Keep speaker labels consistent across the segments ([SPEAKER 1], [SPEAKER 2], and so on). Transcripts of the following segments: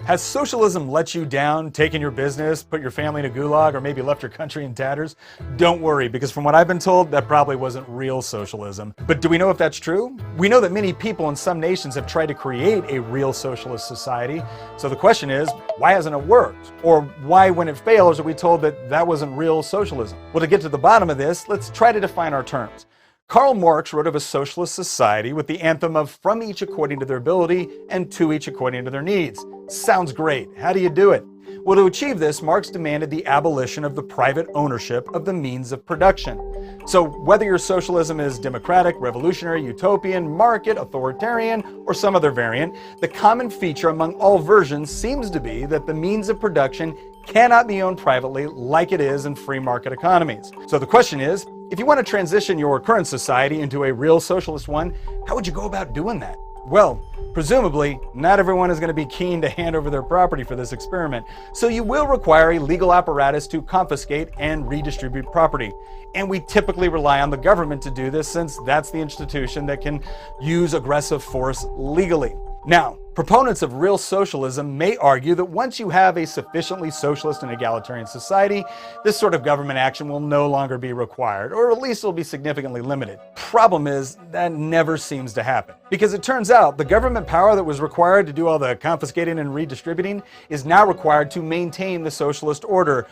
[SPEAKER 1] Has socialism let you down, taken your business, put your family in a gulag, or maybe left your country in tatters? Don't worry, because from what I've been told, that probably wasn't real socialism. But do we know if that's true? We know that many people in some nations have tried to create a real socialist society. So the question is, why hasn't it worked? Or why, when it fails, are we told that that wasn't real socialism? Well, to get to the bottom of this, let's try to define our terms. Karl Marx wrote of a socialist society with the anthem of "from each according to their ability and to each according to their needs." Sounds great. How do you do it? Well, to achieve this, Marx demanded the abolition of the private ownership of the means of production. So whether your socialism is democratic, revolutionary, utopian, market, authoritarian, or some other variant, the common feature among all versions seems to be that the means of production cannot be owned privately like it is in free market economies. So the question is, if you want to transition your current society into a real socialist one, how would you go about doing that? Well, presumably, not everyone is going to be keen to hand over their property for this experiment, so you will require a legal apparatus to confiscate and redistribute property. And we typically rely on the government to do this, since that's the institution that can use aggressive force legally. Now, proponents of real socialism may argue that once you have a sufficiently socialist and egalitarian society, this sort of government action will no longer be required, or at least it'll be significantly limited. Problem is, that never seems to happen. Because it turns out the government power that was required to do all the confiscating and redistributing is now required to maintain the socialist order,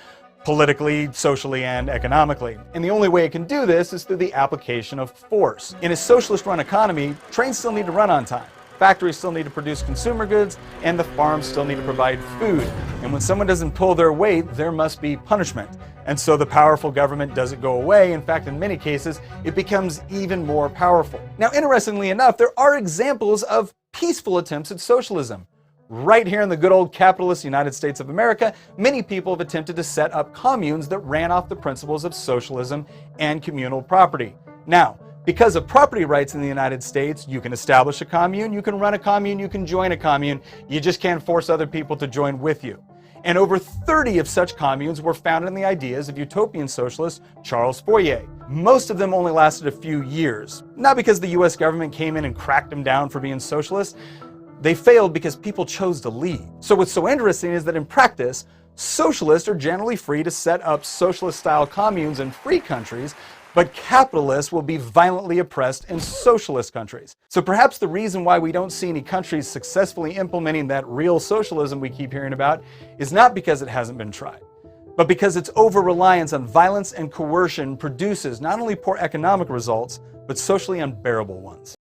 [SPEAKER 1] politically, socially, and economically. And the only way it can do this is through the application of force. In a socialist-run economy, trains still need to run on time. Factories still need to produce consumer goods, and the farms still need to provide food. And when someone doesn't pull their weight, there must be punishment. And so the powerful government doesn't go away. In fact, in many cases, it becomes even more powerful. Now, interestingly enough, there are examples of peaceful attempts at socialism. Right here in the good old capitalist United States of America, many people have attempted to set up communes that ran off the principles of socialism and communal property. Now, because of property rights in the United States, you can establish a commune, you can run a commune, you can join a commune, you just can't force other people to join with you. And over 30 of such communes were founded on the ideas of utopian socialist Charles Fourier. Most of them only lasted a few years, not because the US government came in and cracked them down for being socialist. They failed because people chose to leave. So what's so interesting is that in practice, socialists are generally free to set up socialist-style communes in free countries, but capitalists will be violently oppressed in socialist countries. So perhaps the reason why we don't see any countries successfully implementing that real socialism we keep hearing about is not because it hasn't been tried, but because its over-reliance on violence and coercion produces not only poor economic results, but socially unbearable ones.